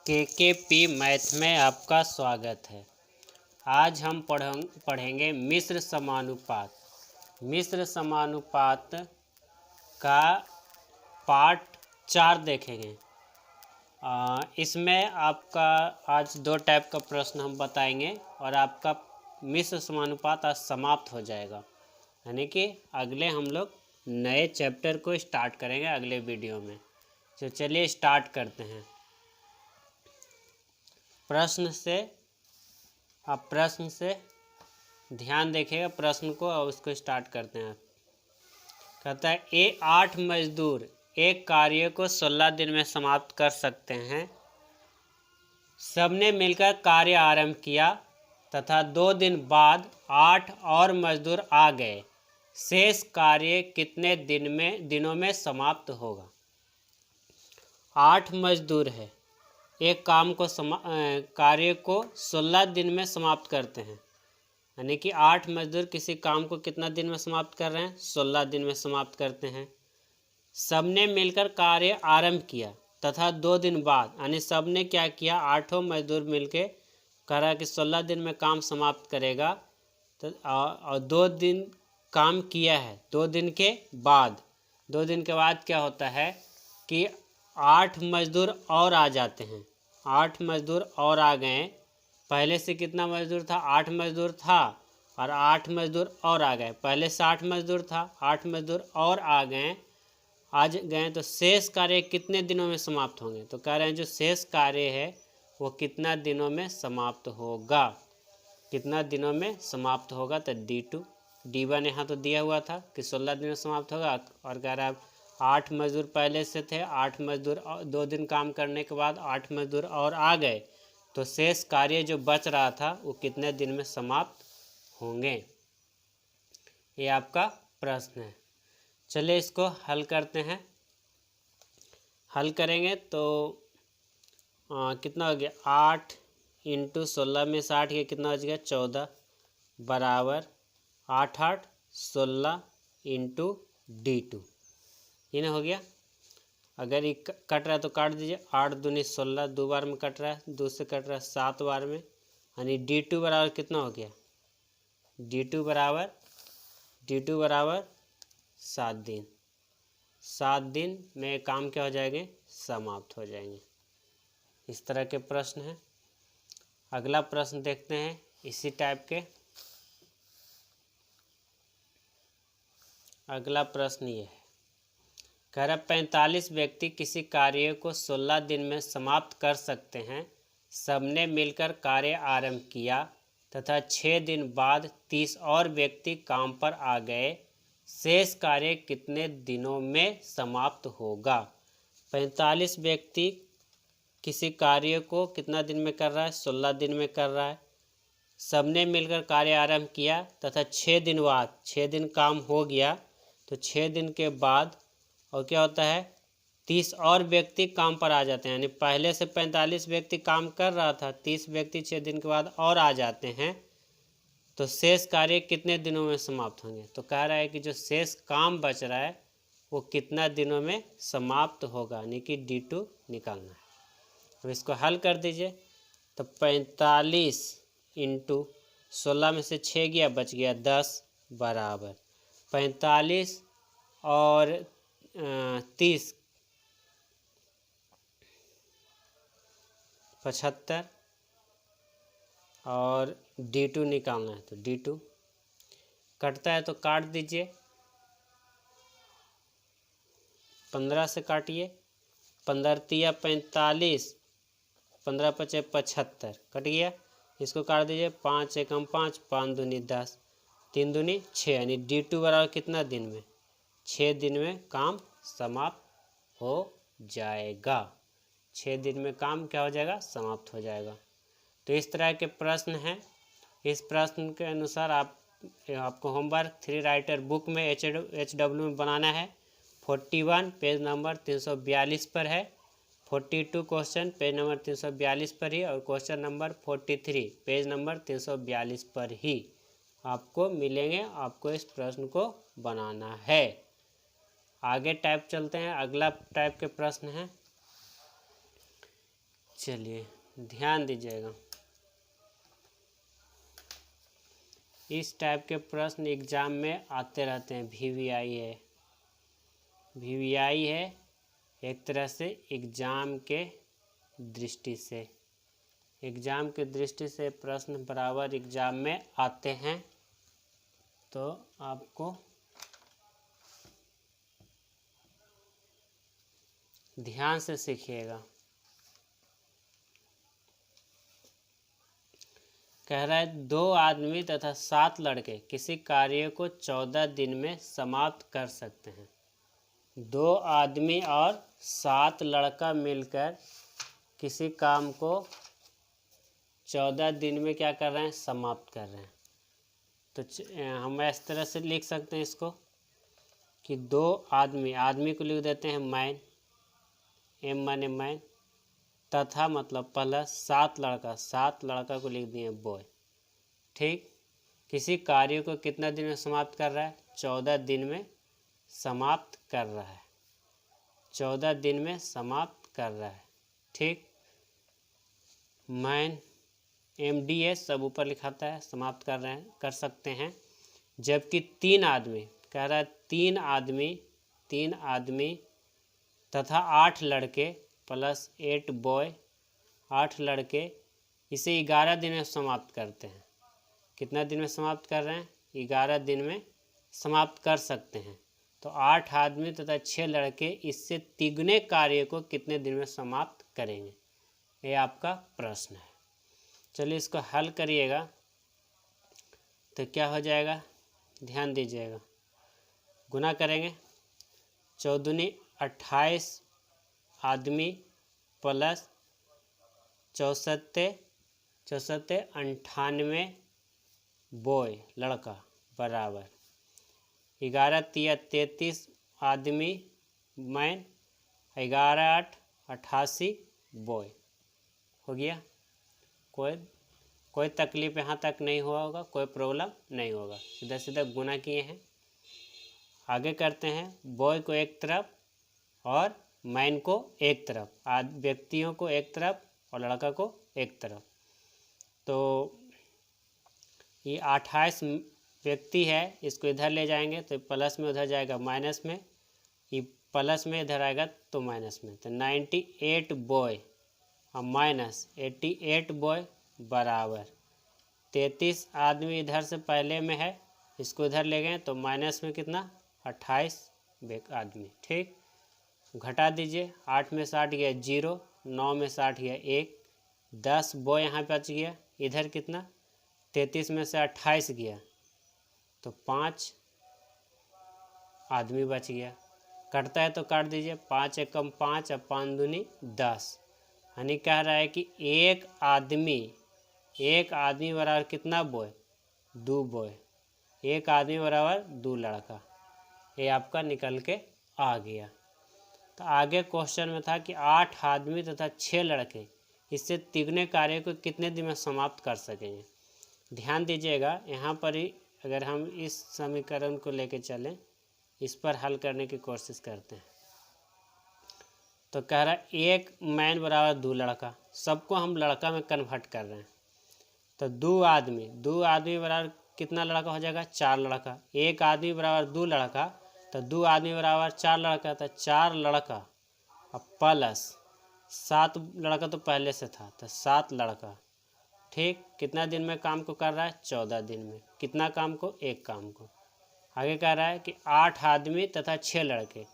केकेपी math में आपका स्वागत है। आज हम पढ़ेंगे मिश्र समानुपात। मिश्र समानुपात का पार्ट 4 देखेंगे। इसमें आपका आज 2 टाइप का प्रश्न हम बताएंगे और आपका मिश्र समानुपात आज समाप्त हो जाएगा, यानी कि अगले हम लोग नए चैप्टर को स्टार्ट करेंगे अगले वीडियो में। तो चलिए स्टार्ट करते हैं। प्रश्न से ध्यान देखिएगा प्रश्न को और उसको स्टार्ट करते हैं। कहता है 8 मजदूर एक कार्य को 16 दिन में समाप्त कर सकते हैं। सबने मिलकर कार्य आरंभ किया तथा 2 दिन बाद 8 और मजदूर आ गए। शेष कार्य कितने दिनों में समाप्त होगा? 8 मजदूर है, एक कार्य को 16 दिन में समाप्त करते हैं, यानी कि 8 मजदूर किसी काम को कितना दिन में समाप्त कर रहे हैं? 16 दिन में समाप्त करते हैं। सबने मिलकर कार्य आरंभ किया तथा 2 दिन बाद, यानी सबने क्या किया? 8 मजदूर मिलकर कहा कि 16 दिन में काम समाप्त करेगा, तो और 2 दिन काम किया है। 2 दिन के बाद क्या होता है कि 8 मजदूर और आ जाते हैं। 8 मजदूर और आ गए। पहले से कितना मजदूर था? 8 मजदूर था और 8 मजदूर और आ गए। पहले से 8 मजदूर था, 8 मजदूर और आ गए, तो शेष कार्य कितने दिनों में समाप्त होंगे? तो कह रहे हैं जो शेष कार्य है वो कितना दिनों में समाप्त होगा? कितना दिनों में समाप्त होगा? तो D2 D1 यहाँ तो दिया हुआ था कि 16 दिन में समाप्त होगा, और कह रहा है 8 मजदूर पहले से थे, 8 मजदूर 2 दिन काम करने के बाद 8 मजदूर और आ गए, तो शेष कार्य जो बच रहा था वो कितने दिन में समाप्त होंगे? ये आपका प्रश्न है। चलिए इसको हल करते हैं। हल करेंगे तो कितना हो गया? 8 × 16 में 60, ये कितना हो गया? 14 बराबर 8 8 16 × D2, ये ना हो गया। अगर ये कट रहा है तो काट दीजिए। 8 दूनी 16, 2 बार में कट रहा है, 2 से कट रहा है 7 बार में, यानी D2 बराबर कितना हो गया? D2 बराबर 7 दिन। 7 दिन में काम क्या हो जाएंगे? समाप्त हो जाएंगे। इस तरह के प्रश्न हैं। अगला प्रश्न देखते हैं इसी टाइप के। अगला प्रश्न ये है, कह रहा 45 व्यक्ति किसी कार्य को 16 दिन में समाप्त कर सकते हैं। सबने मिलकर कार्य आरंभ किया तथा 6 दिन बाद 30 और व्यक्ति काम पर आ गए। शेष कार्य कितने दिनों में समाप्त होगा? 45 व्यक्ति किसी कार्य को कितना दिन में कर रहा है? 16 दिन में कर रहा है। सबने मिलकर कार्य आरंभ किया तथा 6 दिन बाद, 6 दिन काम हो गया, तो 6 दिन के बाद और क्या होता है? 30 और व्यक्ति काम पर आ जाते हैं, यानी पहले से 45 व्यक्ति काम कर रहा था, 30 व्यक्ति 6 दिन के बाद और आ जाते हैं, तो शेष कार्य कितने दिनों में समाप्त होंगे? तो कह रहा है कि जो शेष काम बच रहा है वो कितना दिनों में समाप्त होगा, यानी कि D2 निकालना है। अब इसको हल कर दीजिए। तो 45 × 16 में से 6 गया, बच गया 10 बराबर 45 और 30 75, और D2 निकालना है। तो D2 कटता है तो काट दीजिए। 15 से काटिए। 15 तिया 45, 15 पचे 75, कट गया। इसको काट दीजिए। 5 एकम 5, 5 दूनी 10, 3 दूनी 6, यानी D2 बराबर कितना दिन में? 6 दिन में काम समाप्त हो जाएगा। 6 दिन में काम क्या हो जाएगा? समाप्त हो जाएगा। तो इस तरह के प्रश्न हैं। इस प्रश्न के अनुसार आपको होमवर्क 3 राइटर बुक में HW में बनाना है। 41 पेज नंबर 342 पर है। 42 क्वेश्चन पेज नंबर 342 पर ही, और क्वेश्चन नंबर 43 पेज नंबर 342 पर ही आपको मिलेंगे। आपको इस प्रश्न को बनाना है। आगे टाइप चलते हैं। अगला टाइप के प्रश्न हैं चलिए ध्यान दीजिएगा, इस टाइप के प्रश्न एग्ज़ाम में आते रहते हैं। वीवीआई है एक तरह से एग्ज़ाम के दृष्टि से प्रश्न बराबर एग्ज़ाम में आते हैं, तो आपको ध्यान से सीखिएगा। कह रहा है 2 आदमी तथा 7 लड़के किसी कार्य को 14 दिन में समाप्त कर सकते हैं। 2 आदमी और 7 लड़का मिलकर किसी काम को 14 दिन में क्या कर रहे हैं, समाप्त कर रहे हैं। तो हम इस तरह से लिख सकते हैं इसको कि 2 आदमी को लिख देते हैं मैन, एम माने मैन, तथा मतलब प्लस 7 लड़का को लिख दिए बॉय। ठीक, किसी कार्य को कितना दिन में समाप्त कर रहा है, 14 दिन में समाप्त कर रहा है, 14 दिन में समाप्त कर रहा है। ठीक, मैन MDS सब ऊपर लिखाता है, समाप्त कर सकते हैं। जबकि 3 आदमी, कह रहा है 3 आदमी तथा 8 लड़के प्लस 8 बॉय, 8 लड़के इसे 11 दिन में समाप्त करते हैं। कितना दिन में समाप्त कर रहे हैं, 11 दिन में समाप्त कर सकते हैं। तो 8 आदमी तथा 6 लड़के इससे तिगुने कार्य को कितने दिन में समाप्त करेंगे, ये आपका प्रश्न है। चलिए इसको हल करिएगा तो क्या हो जाएगा, ध्यान दीजिएगा। गुना करेंगे, 14 28 आदमी प्लस 64 98 बॉय लड़का बराबर 11 तिया 33 आदमी मैन, 11 8 88 बॉय। हो गया, कोई तकलीफ यहाँ तक नहीं हुआ होगा, कोई प्रॉब्लम नहीं होगा, सीधा सीधा गुना किए हैं। आगे करते हैं, बॉय को एक तरफ और मैन को एक तरफ, व्यक्तियों को एक तरफ और लड़का को एक तरफ। तो ये 28 व्यक्ति है, इसको इधर ले जाएंगे तो प्लस में, उधर जाएगा माइनस में, ये प्लस में इधर आएगा तो माइनस में। तो 98 बॉय और माइनस 88 बॉय बराबर 33 आदमी इधर से पहले में है, इसको इधर ले गए तो माइनस में कितना, 28 आदमी। ठीक, घटा दीजिए, 8 में 60 गया 0, 9 में 60 गया 1, 10 बॉय यहाँ पे बच गया। इधर कितना, 33 में से 28 गया तो 5 आदमी बच गया। कटता है तो काट दीजिए, 5 एकम 5 और 5 दूनी 10। यानी कह रहा है कि एक आदमी बराबर कितना बॉय, 2 बॉय, एक आदमी बराबर 2 लड़का। ये आपका निकल के आ गया। तो आगे क्वेश्चन में था कि 8 आदमी तथा 6 लड़के इससे तिगुने कार्य को कितने दिन में समाप्त कर सकेंगे। ध्यान दीजिएगा, यहाँ पर ही अगर हम इस समीकरण को लेके चलें, इस पर हल करने की कोशिश करते हैं। तो कह रहा है एक मैन बराबर 2 लड़का, सबको हम लड़का में कन्वर्ट कर रहे हैं। तो 2 आदमी बराबर कितना लड़का हो जाएगा, 4 लड़का। एक आदमी बराबर 2 लड़का, तो 2 आदमी बराबर 4 लड़का, तो 4 लड़का और प्लस 7 लड़का तो पहले से था, तो 7 लड़का। ठीक, कितना दिन में काम को कर रहा है, 14 दिन में। कितना काम को, एक काम को। आगे कह रहा है कि 8 आदमी तथा 6 लड़के,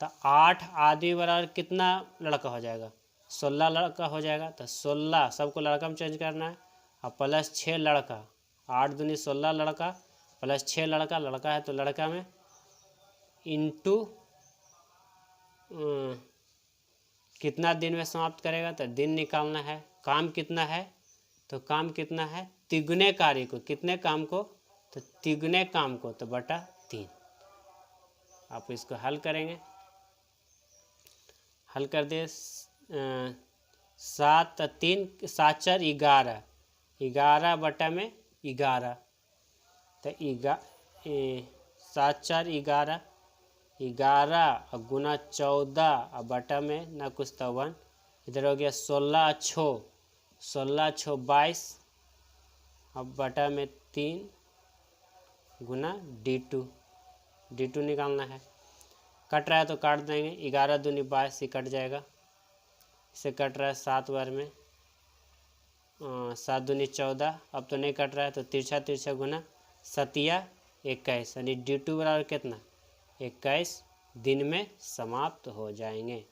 तो 8 आदमी बराबर कितना लड़का हो जाएगा, 16 लड़का हो जाएगा। तो 16 सबको लड़का में चेंज करना है और प्लस 6 लड़का, 8 दूनी 16 लड़का प्लस 6 लड़का है तो लड़का में इंटू कितना दिन में समाप्त करेगा, तो दिन निकालना है। काम कितना है, तो काम कितना है, तिगुने कार्य को, कितने काम को, तो तिगुने काम को, तो बटा 3। आप इसको हल करेंगे, हल कर दे, 7 3 7 4 11, 11 बटा में 11, तो 7 4 11 और गुना 14 और बटा में ना कुछ तो 1, इधर हो गया 16 अच्छो 22, अब बटा में 3 गुना D2 निकालना है। कट रहा है तो काट देंगे, 11 दूनी 22 ही कट जाएगा। इसे कट रहा है 7 बार में, 7 दूनी 14, अब तो नहीं कट रहा है तो तिरछा गुना 7 21, यानी D2 बराबर कितना 21 दिन में समाप्त हो जाएंगे,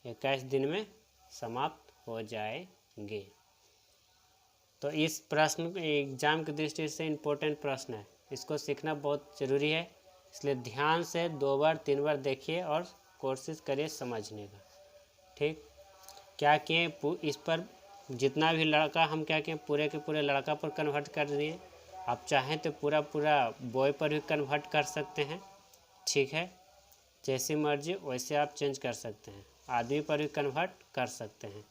21 दिन में समाप्त हो जाएंगे। तो इस प्रश्न एग्जाम की दृष्टि से इम्पोर्टेंट प्रश्न है, इसको सीखना बहुत ज़रूरी है, इसलिए ध्यान से 2 बार 3 बार देखिए और कोशिश करिए समझने का। ठीक, क्या किए इस पर जितना भी लड़का हम क्या किए पूरे के पूरे लड़का पर कन्वर्ट कर दिए। आप चाहें तो पूरा बॉय पर भी कन्वर्ट कर सकते हैं, ठीक है, जैसी मर्जी वैसे आप चेंज कर सकते हैं। आदमी पर भी कन्वर्ट कर सकते हैं,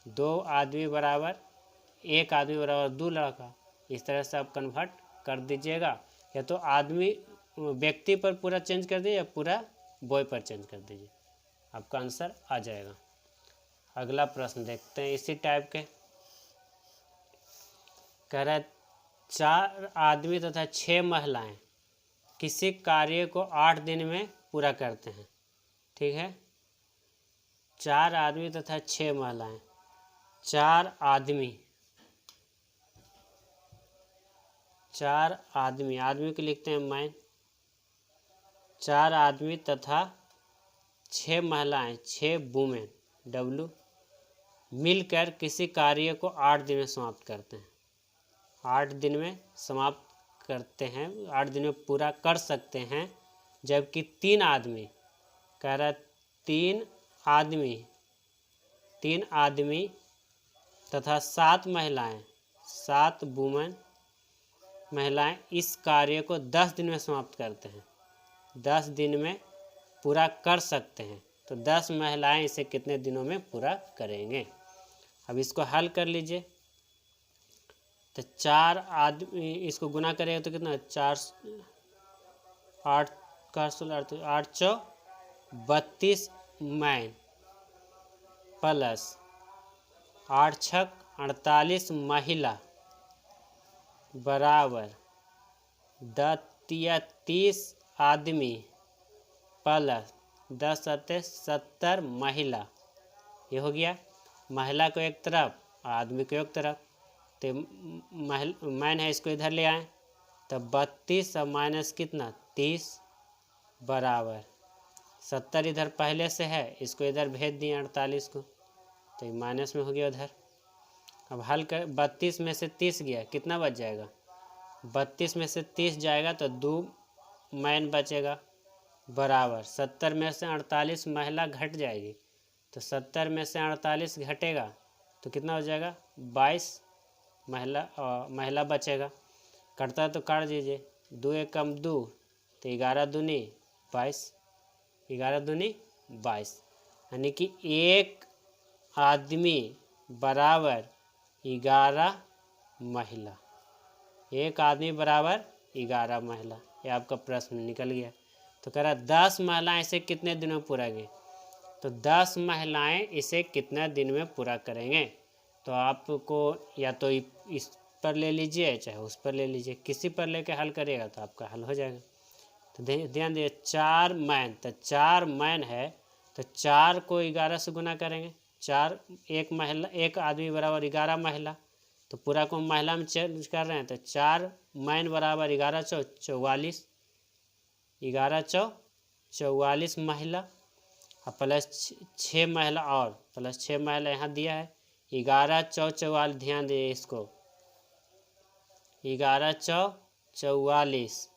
2 आदमी बराबर 1 आदमी बराबर 2 लड़का, इस तरह से आप कन्वर्ट कर दीजिएगा। या तो आदमी व्यक्ति पर पूरा चेंज कर दीजिए या पूरा बॉय पर चेंज कर दीजिए, आपका आंसर आ जाएगा। अगला प्रश्न देखते हैं इसी टाइप के। कह रहा है 4 आदमी तथा 6 महिलाएं किसी कार्य को 8 दिन में पूरा करते हैं। ठीक है, 4 आदमी तथा 6 महिलाएं, 4 आदमी को लिखते हैं मैं, 4 आदमी तथा 6 महिलाएं 6 वुमेन W मिलकर किसी कार्य को 8 दिन में समाप्त करते हैं। 8 दिन में समाप्त करते हैं, 8 दिन में पूरा कर सकते हैं, जबकि 3 आदमी, कह रहा है 3 आदमी तथा 7 महिलाएं 7 वुमेन महिलाएं इस कार्य को 10 दिन में समाप्त करते हैं, 10 दिन में पूरा कर सकते हैं। तो 10 महिलाएं इसे कितने दिनों में पूरा करेंगे। अब इसको हल कर लीजिए, तो 4 आदमी, इसको गुना करेगा तो कितना 4 8 का 16 8 चौ 32 मैन प्लस 8 छक 48 महिला बराबर 30 आदमी प्लस 10 सत्ते 70 महिला। ये हो गया, महिला को एक तरफ आदमी को एक तरफ, तो मैन है इसको इधर ले आए, तो 32 और माइनस कितना 30 बराबर 70 इधर पहले से है, इसको इधर भेज दिए 48 को, तो माइनस में हो गया उधर। अब हल कर, 32 में से 30 गया, कितना बच जाएगा 32 में से 30 जाएगा तो 2 मैन बचेगा बराबर 70 में से 48 महिला घट जाएगी, तो 70 में से 48 घटेगा तो कितना हो जाएगा 22 महिला बचेगा। कटता है तो काट दीजिए, 2 एक कम 2 तो 11 दूनी 22, 11 दूनी 22, यानी कि 1 आदमी बराबर 11 महिला, 1 आदमी बराबर 11 महिला। ये आपका प्रश्न निकल गया। तो कह रहा 10 महिलाएं इसे कितने दिन में पूरा करेंगे, तो 10 महिलाएं इसे कितने दिन में पूरा करेंगे। तो आपको या तो इस पर ले लीजिए चाहे उस पर ले लीजिए, किसी पर लेके हल करिएगा तो आपका हल हो जाएगा। तो ध्यान दिए 4 मैन, तो 4 मैन है तो 4 को 11 से गुना करेंगे, 4 1 आदमी बराबर 11 महिला, तो पूरा को महिला में चेंज कर रहे हैं, तो 4 मैन बराबर 11 चौ 44, 11 चौ 44 महिला और प्लस 6 महिला और प्लस 6 महिला यहाँ दिया है, 11 चौ 44, ध्यान दिए इसको 11 चौ 44,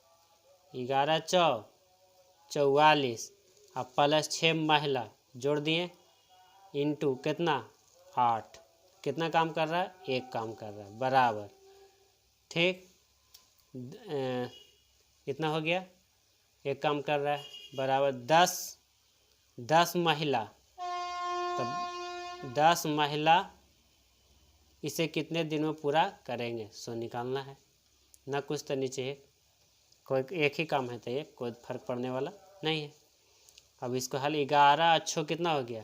11 चौ 44 और प्लस 6 महिला जोड़ दिए इंटू कितना 8, कितना काम कर रहा है 1 काम कर रहा है बराबर, ठीक कितना हो गया 1 काम कर रहा है बराबर 10 महिला, तब 10 महिला इसे कितने दिन में पूरा करेंगे सो निकालना है ना, कुछ तो नीचे है, कोई एक ही काम है तो ये कोई फर्क पड़ने वाला नहीं है। अब इसको हल 11 अच्छो कितना हो गया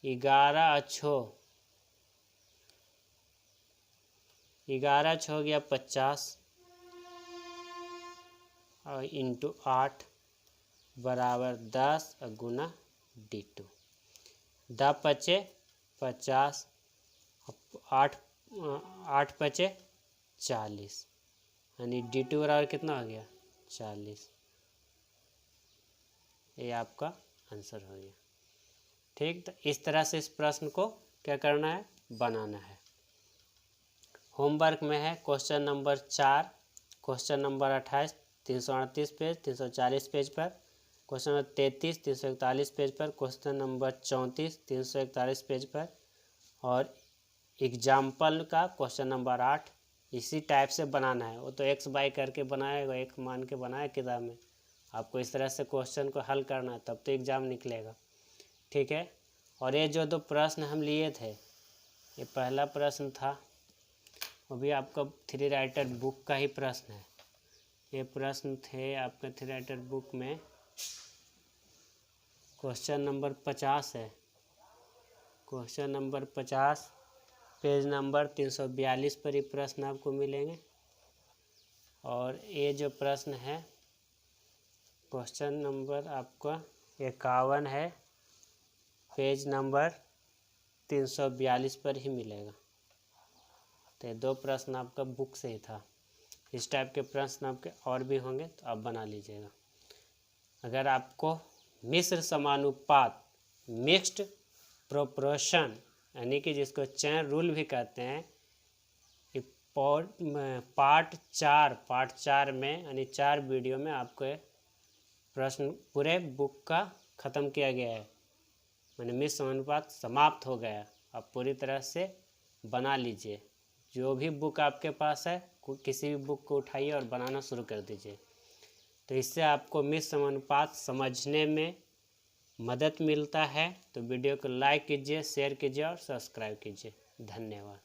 11 अच्छो 11 हो गया 50 और इंटू 8 बराबर 10 और गुना D2। 10 पचे 50, 8 पचे 40, यानी D2 बराबर कितना हो गया 40। ये आपका आंसर हो गया। ठीक, तो इस तरह से इस प्रश्न को क्या करना है, बनाना है। होमवर्क में है question number 4, question number 28 338 page 340 page पर, क्वेश्चन नंबर 33 341 पेज पर, क्वेश्चन नंबर 34 341 पेज पर, और एग्जाम्पल का क्वेश्चन नंबर 8 इसी टाइप से बनाना है। वो तो एक्स बाई करके बनाएगा, एक मान के बनाए किताब में, आपको इस तरह से क्वेश्चन को हल करना है, तब तो एग्ज़ाम निकलेगा। ठीक है, और ये जो 2 प्रश्न हम लिए थे, ये पहला प्रश्न था, वो भी आपका 3 राइटर बुक का ही प्रश्न है। ये प्रश्न थे आपका 3 राइटर बुक में, क्वेश्चन नंबर 50 है, क्वेश्चन नंबर 50 पेज नंबर 342 पर ये प्रश्न आपको मिलेंगे। और ये जो प्रश्न है क्वेश्चन नंबर आपका 51 है, पेज नंबर 342 पर ही मिलेगा। तो ये 2 प्रश्न आपका बुक से ही था। इस टाइप के प्रश्न आपके और भी होंगे तो आप बना लीजिएगा। अगर आपको मिश्र समानुपात मिक्स्ड प्रोपोर्शन यानी कि जिसको चेन रूल भी कहते हैं, पार्ट 4 में यानी 4 वीडियो में आपको प्रश्न पूरे बुक का ख़त्म किया गया है, यानी मिश्र समानुपात समाप्त हो गया। आप पूरी तरह से बना लीजिए। जो भी बुक आपके पास है किसी भी बुक को उठाइए और बनाना शुरू कर दीजिए। तो इससे आपको मिश्र समानुपात समझने में मदद मिलता है। तो वीडियो को लाइक कीजिए, शेयर कीजिए और सब्सक्राइब कीजिए। धन्यवाद।